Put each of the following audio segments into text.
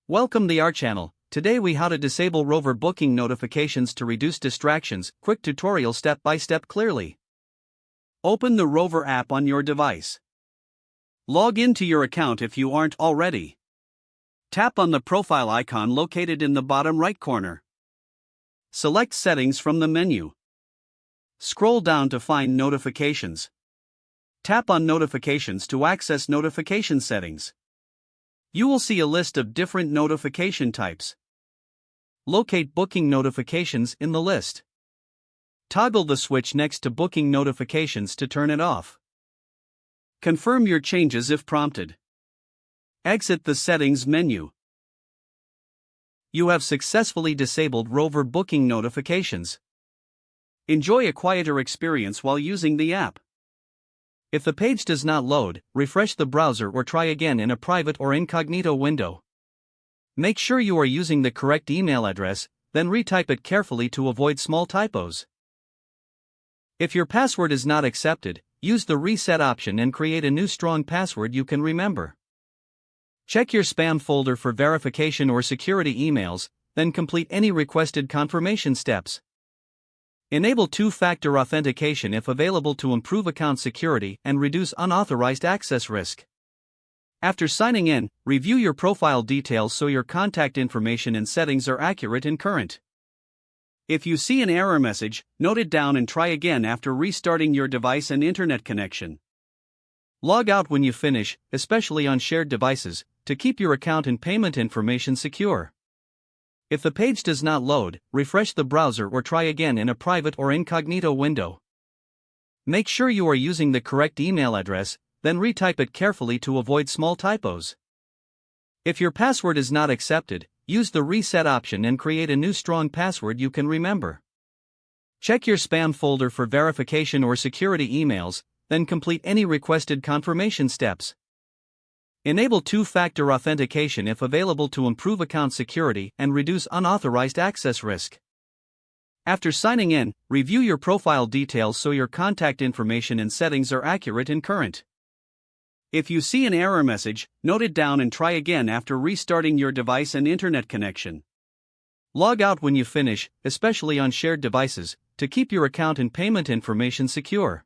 Welcome to our channel. Today we how to disable Rover booking notifications to reduce distractions. Quick tutorial step by step clearly. Open the Rover app on your device. Log into your account if you aren't already. Tap on the profile icon located in the bottom right corner. Select Settings from the menu. Scroll down to find Notifications. Tap on Notifications to access notification settings. You will see a list of different notification types. Locate booking notifications in the list. Toggle the switch next to booking notifications to turn it off. Confirm your changes if prompted. Exit the settings menu. You have successfully disabled Rover booking notifications. Enjoy a quieter experience while using the app. If the page does not load, refresh the browser or try again in a private or incognito window. Make sure you are using the correct email address, then retype it carefully to avoid small typos. If your password is not accepted, use the reset option and create a new strong password you can remember. Check your spam folder for verification or security emails, then complete any requested confirmation steps. Enable two-factor authentication if available to improve account security and reduce unauthorized access risk. After signing in, review your profile details so your contact information and settings are accurate and current. If you see an error message, note it down and try again after restarting your device and internet connection. Log out when you finish, especially on shared devices, to keep your account and payment information secure. If the page does not load, refresh the browser or try again in a private or incognito window. Make sure you are using the correct email address, then retype it carefully to avoid small typos. If your password is not accepted, use the reset option and create a new strong password you can remember. Check your spam folder for verification or security emails, then complete any requested confirmation steps. Enable two-factor authentication if available to improve account security and reduce unauthorized access risk. After signing in, review your profile details so your contact information and settings are accurate and current. If you see an error message, note it down and try again after restarting your device and internet connection. Log out when you finish, especially on shared devices, to keep your account and payment information secure.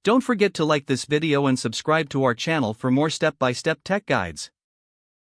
Don't forget to like this video and subscribe to our channel for more step-by-step tech guides.